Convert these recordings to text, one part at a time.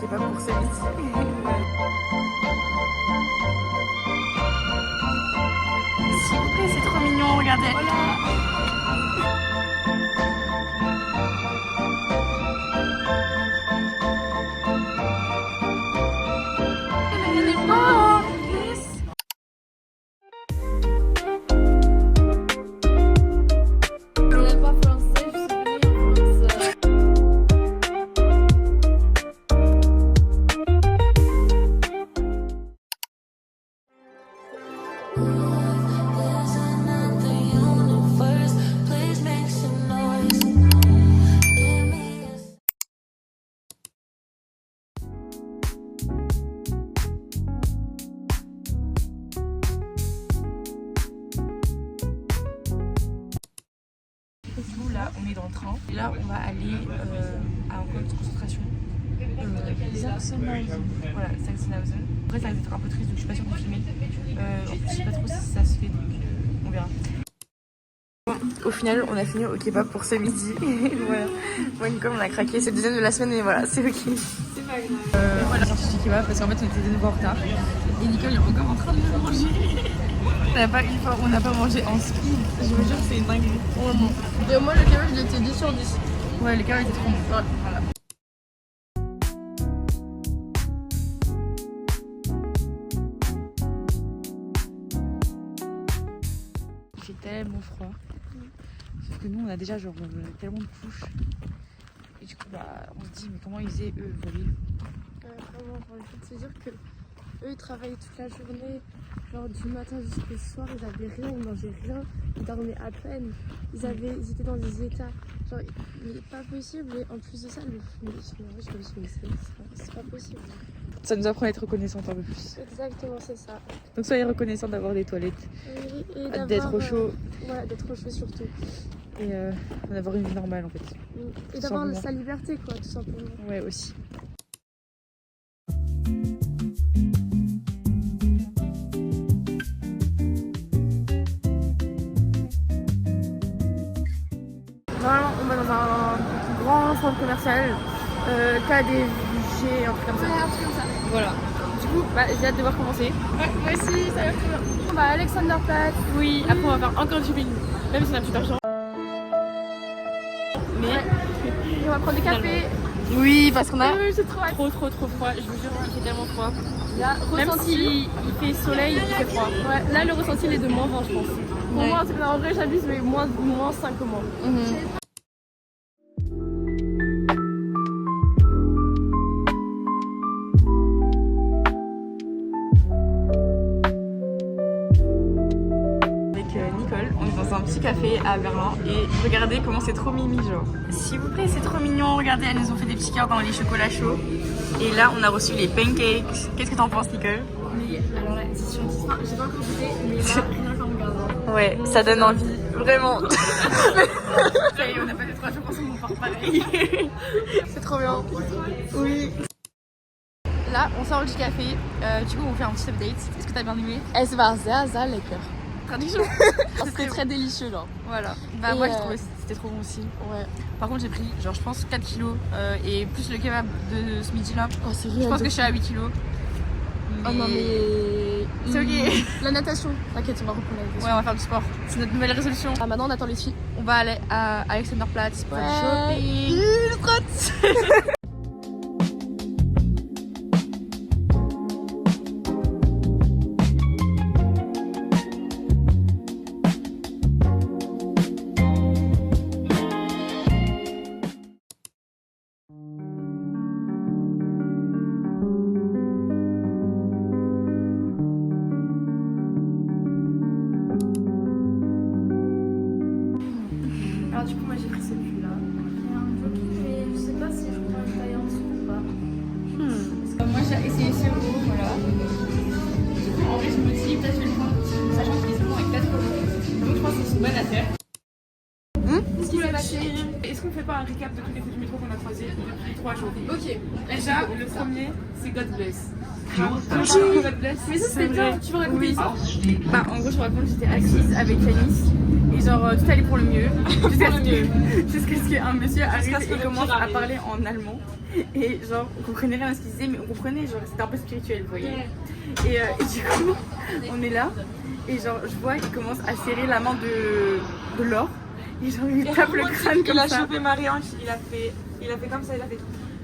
kebab pour ce midi. S'il vous plaît, c'est trop mignon, regardez. Voilà. Là, on est dans le train et là, on va aller à un camp de concentration. Sachsenhausen. Voilà, Sachsenhausen. Après, ça va être un peu triste, donc je suis pas sûre de filmer. En plus, je sais pas trop si ça se fait, donc on verra. Bon, au final, on a fini au kebab pour ce midi. Voilà. Bon, comme on a craqué, c'est le deuxième de la semaine, mais voilà, c'est ok. C'est pas grave. Voilà, sorti du kebab parce qu'en fait, on était de nouveau en retard. Et Nicole est encore en train de le manger. On n'a pas mangé en ski, je vous jure c'est une dinguerie. Vraiment. Et moi le kebab je l'étais 10 sur 10. Ouais, le kebab était trop bon. Ouais. Voilà. Il fait tellement froid. Sauf que nous on a déjà genre tellement de couches. Et du coup bah on se dit mais comment ils faisaient eux voler. Vraiment, il faut te dire que eux ils travaillaient toute la journée. Genre du matin jusqu'au soir, ils avaient rien, ils mangeaient rien, ils dormaient à peine, ils étaient dans des états, genre, mais pas possible, et en plus de ça, c'est pas possible. Ça nous apprend à être reconnaissante un peu plus. Exactement, c'est ça. Donc soyez reconnaissant d'avoir des toilettes, et d'être au chaud. Ouais, d'être au chaud surtout. Et d'avoir une vie normale en fait. Et d'avoir sa liberté quoi, tout simplement. Ouais, aussi. Normalement, on va dans un grand centre commercial, KDG, un truc comme ça. Ouais, un truc comme ça. Voilà. Du coup, bah, j'ai hâte de voir comment c'est. Ouais, moi aussi, ça a l'air très bien. On va à Alexanderplatz. Oui, après on va faire encore du shopping, même si on a plus d'argent. Mais ouais. Et on va prendre des cafés. Oui, parce qu'on a c'est trop froid, je vous jure, il fait tellement froid. Là, même s'il fait soleil, il fait froid. Ouais, là le ressenti il est de moins 20 je pense. Pour moi, en vrai j'abuse, mais moins 5 au moins. Nicole, on est dans un petit café à Berlin et regardez comment c'est trop mimi genre. S'il vous plaît, c'est trop mignon, regardez, elles nous ont fait des petits cœurs dans les chocolats chauds. Et là, on a reçu les pancakes. Qu'est-ce que t'en penses, Nicole? Mais alors là, si on dit ça, j'ai pas encore goûté, mais là, rien qu'en regardant. Ouais, ça donne envie, vraiment. Ça y est, on a pas fait 3 jours ensemble, on part pareil. C'est trop bien. Oui. Là, on sort du café, du coup on fait un petit update. Est-ce que t'as bien aimé? Es war sehr, sehr lecker. Traduction. C'était très délicieux là. Voilà. Bah et moi j'ai trouvé c'était trop bon aussi. Ouais. Par contre j'ai pris genre je pense 4 kilos et plus le kebab de ce midi là. Oh c'est réel. Je pense que je suis à 8 kilos. Mais... Oh non mais... C'est ok. La natation. T'inquiète, on va reprendre la natation. Ouais, on va faire du sport. C'est notre nouvelle résolution. Ah maintenant on attend les filles. On va aller à Alexanderplatz pour ouais. shopping. Alors du coup moi j'ai pris ce pull là. Mais je sais pas si je prends une taille en dessous ou pas. Moi j'ai essayé ce haut, voilà. En vrai je me dis peut-être je vais le prendre, sachant qu'il est seulement avec 4 euros. Donc je pense que c'est une bonne affaire. Ce qui s'est passé. Est-ce qu'on fait pas un récap de tous les coups du métro qu'on a croisés depuis 3 jours? Ok. Déjà, le premier, c'est God Bless. God Bless. Mais ça c'était bien, tu me raconter ça. Bah en gros je me raconte, j'étais assise avec Yanis Et genre tout allait pour le mieux. Jusqu'à ce qu'un monsieur arrive et commence à parler en allemand. Et genre on comprenait rien à ce qu'il disait, mais on comprenait, genre c'était un peu spirituel, vous voyez. Et du coup on est là et genre je vois il commence à serrer la main de Laure. Et genre il lui tape le crâne comme ça. Il a chopé Marie-Ange, il a fait comme ça, il a fait.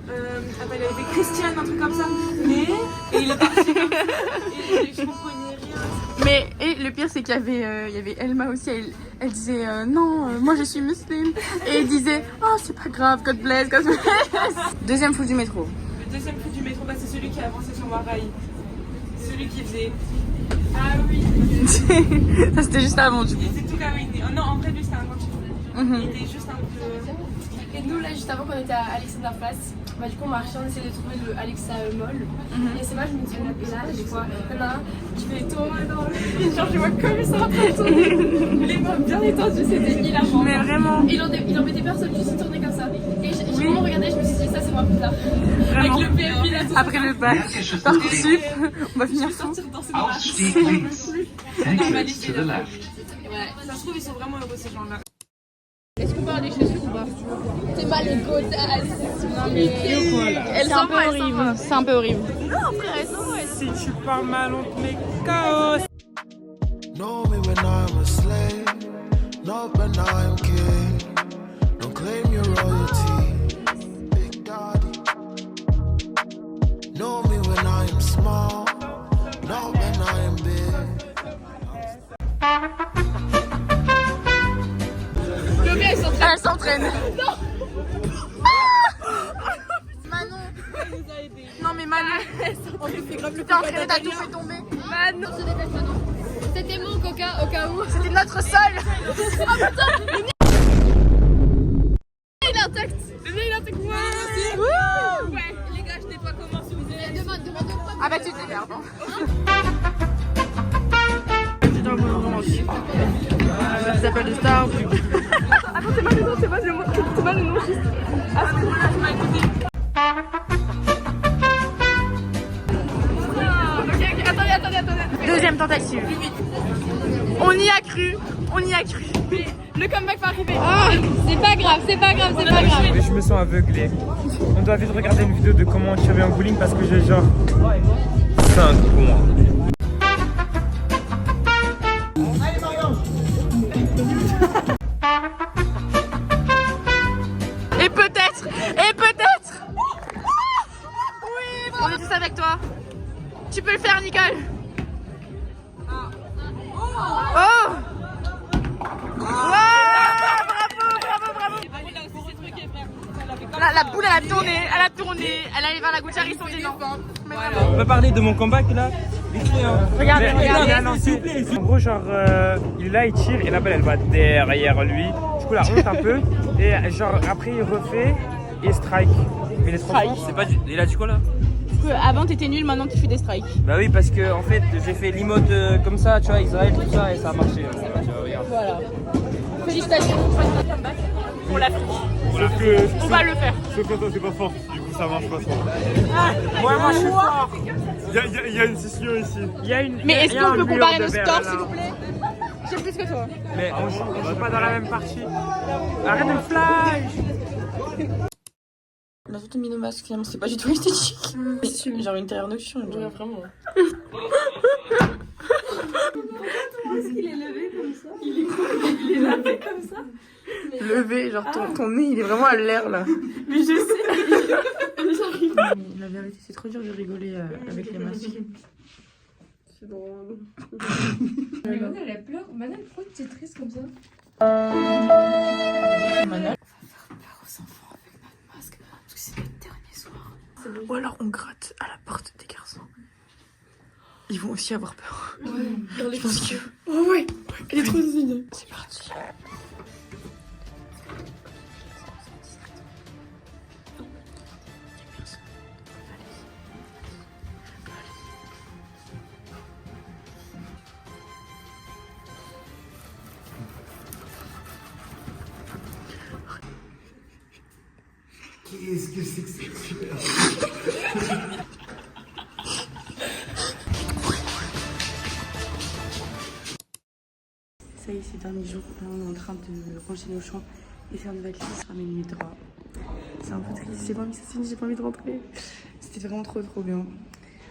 Attends, il avait fait Christiane, un truc comme ça. Et il est parti comme ça. Et je comprenais rien. Mais et le pire c'est qu'il y avait Elma aussi, elle disait non, moi je suis musulmane. Et elle disait oh c'est pas grave, God bless, God bless. Deuxième fou du métro. Le deuxième coup du métro, bah, c'est celui qui a avancé sur Waraï. Celui qui faisait. Ah oui. Ça c'était juste avant du coup. C'est tout là où il était. Oh, non, en vrai, lui c'était un grand chiffon. Il était juste un peu. Et nous là juste avant qu'on était à Alexanderplatz, bah du coup on marchait, on essayait de trouver le Alexa Moll. Et c'est moi je me dis et là je vois un qui fait tourner dans le genre je vois comme ça en train de tourner. Les mains bien étendues, c'était hilarant. Mais vraiment. Il en mettait personne, juste il tournait comme ça. Et j'ai vraiment regardé, je me suis dit ça c'est moi plus tard. Avec le PMI là tout ça. Après le bac, Parcoursup, on va finir fou. Ausstieg links. Exit to the left. Ça se trouve, ils sont vraiment heureux ces gens-là. Est-ce qu'on parle des chaussures ou pas? C'est mal les godasses. C'est un peu horrible. C'est un peu horrible. Si tu parles mal, on te met chaos. Know me when I'm a slave, not when I'm king. Don't claim your royalty, Big Daddy. Know me when I am small, not when I am big. Elle s'entraîne. Non. Manon. Non mais Manon. T'es entraînée, t'as tout fait tomber. Manon, se dépêche Manon. C'était mon coca au cas où. C'était notre sol. Oh putain. Il est intact. Il est intact. Ouais. Les gars, je nettoie comment si vous avez. Demande Ah bah tu te démerdes. Ça s'appelle le Star. Attends, c'est pas le nom juste. À ce moment-là, tu m'as écouté. Ok, attendez. Deuxième tentative. On y a cru. Le comeback va arriver. Ah, c'est pas grave. Mais je me sens aveuglé. On doit vite regarder une vidéo de comment tirer un bowling parce que j'ai genre 5 points. Et peut-être. Oui, on est tous avec toi. Tu peux le faire, Nicole. Oh. La boule elle a tourné, elle allait vers la gouttière, ils sont des non. On va parler de mon comeback là. Regardez. S'il vous plaît. En gros, genre, il est là, il tire et la balle elle va derrière lui. Du coup, la honte un peu. Et genre, après, il refait et strike. Mais les strikes, c'est pas du. Il a dit quoi là? Avant t'étais nul, maintenant tu fais des strikes. Bah oui, parce que en fait, j'ai fait l'emote comme ça, tu vois, Israël, tout ça, et ça a marché. Tu vois, regarde. Voilà. Félicitations. Pour l'Afrique. On va le faire. Ce content, c'est pas fort, du coup ça marche pas trop. Moi, je suis fort. Il y a une scission ici. Mais est-ce qu'on peut comparer nos scores s'il vous plaît? J'ai plus que toi. Mais on joue pas dans la même partie. Arrête de flash. La photo de masque, finalement, c'est pas du tout esthétique. Genre une terre nocturne. Ouais, vraiment. Levé, genre ton nez, il est vraiment à l'air là. Mais je sais. La vérité, c'est trop dur de rigoler avec les masques. C'est drôle. Manon, elle pleure. Manon, pourquoi tu es triste comme ça? Manon. Aux enfants avec notre masque parce que c'est notre dernier soir. Ou alors on gratte à la porte des garçons. Ils vont aussi avoir peur. Ouais. Je pense que. Oh ouais. Elle est trop zine. C'est parti. Qu'est-ce que c'est que sexuel? Ça y est, c'est dernier jour. Là, on est en train de ranger nos chambres et faire nos valises, ramener mes draps. C'est un peu triste, j'ai pas envie de rentrer. C'était vraiment trop bien.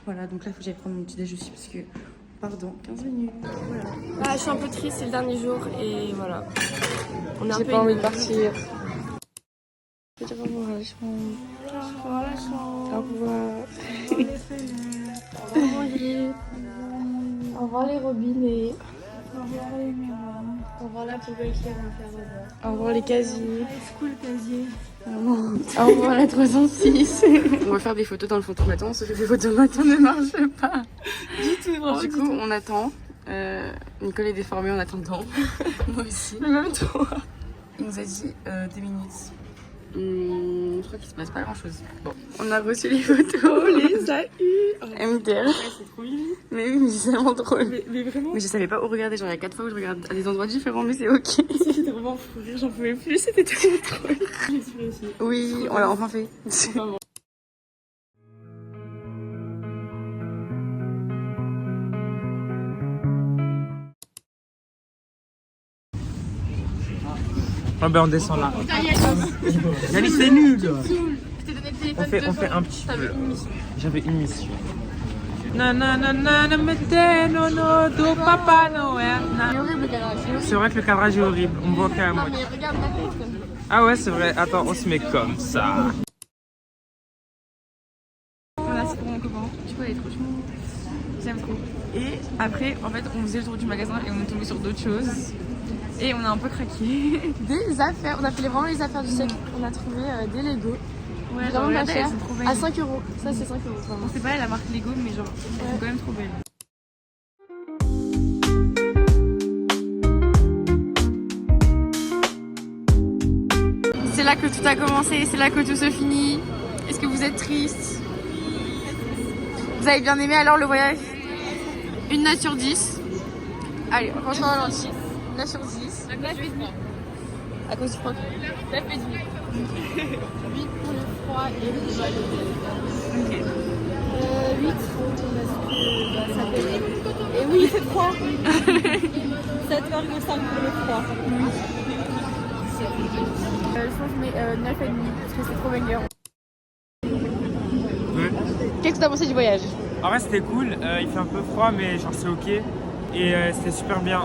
Voilà, donc là, il faut que j'aille prendre mon petit déj aussi parce que on part dans 15 minutes. Voilà. Ah, je suis un peu triste, c'est le dernier jour et voilà. On est un peu pas envie de ému. partir. Je vais dire au revoir à la chambre. Au revoir à la chambre. Au revoir. Au revoir mon lit. Au revoir les robinets. Au revoir les miroirs. Au revoir la poubelle qui va faire revoir. Au revoir les casiers. School casier. Au revoir la 306. On va faire des photos dans le photomaton, sauf que les photomatons ne marchent pas. Du tout, vraiment. Du coup, on attend. Nicole est déformée en attendant. Moi aussi. Même toi. Il nous a dit 2 minutes. Je crois qu'il se passe pas grand chose. Bon, on a reçu les photos. On les a eues. MDR. C'est trop mignon. Mais oui, mais c'est vraiment drôle. Mais vraiment. Mais je savais pas où regarder. Genre, il y a 4 fois où je regarde à des endroits différents, mais c'est ok. C'était vraiment fou rire, j'en pouvais plus, c'était trop drôle. J'ai su réussir. Oui, on l'a enfin fait. Vraiment. Ah ben on descend là. Yannick c'est nul. On fait un petit peu. J'avais une mission. C'est vrai que le cadrage est horrible. On voit quand même. Mais regarde ma tête. Ah ouais c'est vrai. Attends on se met comme ça. Voilà, c'est pour mon copain. Du coup, elle est trop chou. J'aime trop. Et après, en fait, on faisait le tour du magasin et on est tombé sur d'autres choses. Et on a un peu craqué. Des affaires, on a fait vraiment les affaires du siècle. On a trouvé des Lego. Ouais, Vraiment pas cher. elles sont trop belles. À 5 €. Ça, c'est 5 €. On Vraiment. sait pas la marque Lego, mais genre, elles sont quand même trop belles. C'est là que tout a commencé, c'est là que tout se finit. Est-ce que vous êtes triste? Vous avez bien aimé alors le voyage? Une note sur 10. Allez, franchement, on lance 9 sur 10. 9,5. À cause du froid. 9,5. 8 pour le froid et le joie. Ok. 8 parce que ça fait. Et oui, c'est froid. 7,5 pour le froid. Je pense que je mets 9,5 parce que c'est trop banger. Qu'est-ce que t'as pensé du voyage? En vrai c'était cool. Il fait un peu froid mais genre c'est ok. Et c'était super bien.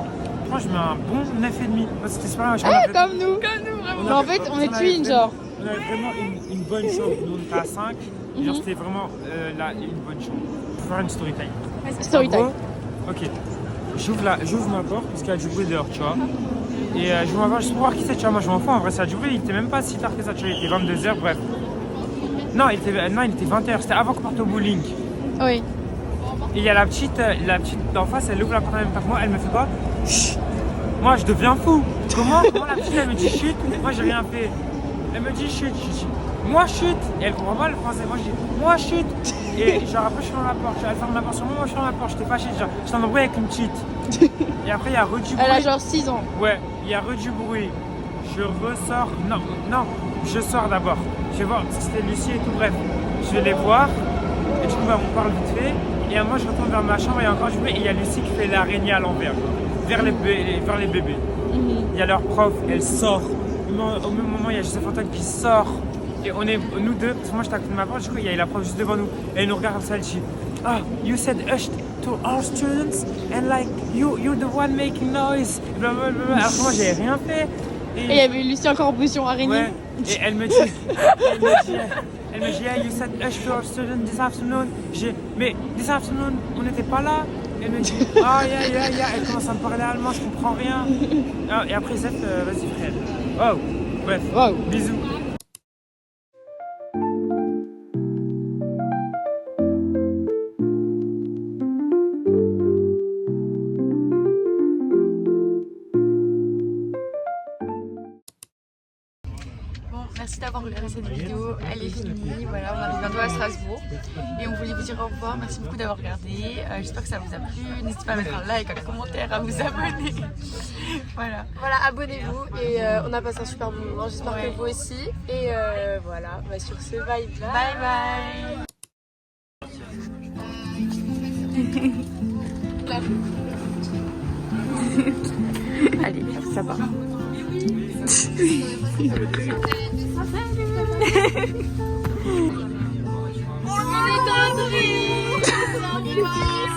Moi je mets un bon 9,5. C'était super bien. Comme nous vraiment. Mais en fait, on est twins, genre. On avait vraiment une bonne chambre. Nous on était à 5. Et genre c'était vraiment là une bonne chambre. Je vais faire une story time. Story En time. gros, ok. J'ouvre ma porte parce qu'il y a du bruit dehors, tu vois. Et j'ouvre ma porte juste pour voir qui c'est, tu vois. Moi je m'en fous, en vrai ça a du bruit. Il était même pas si tard que ça, tu vois. Il était 22h, bref. Non, il était 20h. C'était avant qu'on parte au bowling. Oui. Et il y a la petite d'en face, elle ouvre la porte en même temps que moi, elle me fait quoi? Chut. Moi je deviens fou. Comment la petite elle me dit chut? Moi j'ai rien fait. Elle me dit chut, je dis moi chut. Et elle comprend pas le français, moi je dis moi chut. Et genre après je ferme la porte, elle ferme la porte sur moi, je ferme la porte, j'étais fâché, genre j'étais en embrouille avec une petite. Et après il y a re du bruit. Elle a genre 6 ans. Ouais, il y a re du bruit. Je ressors, non, je sors d'abord. Je vais voir, parce que c'était Lucie et tout, bref. Je vais les voir, et du coup bah, on parle vite fait. Et moi je retourne vers ma chambre, il y a encore du bruit, et il y a Lucie qui fait l'araignée à l'envers, vers les bébés. Il y a leur prof, elle sort. Au même moment, il y a Joseph Antoine qui sort. Et on est, nous deux, parce que moi j'étais à côté de ma porte, du coup il y a la prof juste devant nous. Et elle nous regarde comme ça, elle dit ah, you said hush to all students, and like, you're the one making noise. Blablabla. Alors que moi j'avais rien fait. Et il y avait Lucie encore en position araignée. Ouais, et elle me dit, yeah, you said hush to all students this afternoon. J'ai, mais this afternoon, on n'était pas là. Elle me dit, ah, yeah. Elle commence à me parler allemand, je comprends rien. Ah, et après, Zef, vas-y, frère. Oh, bref, bisous. Merci d'avoir regardé cette vidéo, elle est finie, voilà, on arrive bientôt à Strasbourg et on voulait vous dire au revoir, merci beaucoup d'avoir regardé, j'espère que ça vous a plu, n'hésitez pas à mettre un like, un commentaire, à vous abonner, voilà. Voilà, abonnez-vous et on a passé un super bon moment, j'espère que vous aussi. Et voilà, bah, sur ce, bye Bye bye. Allez, ça part. On est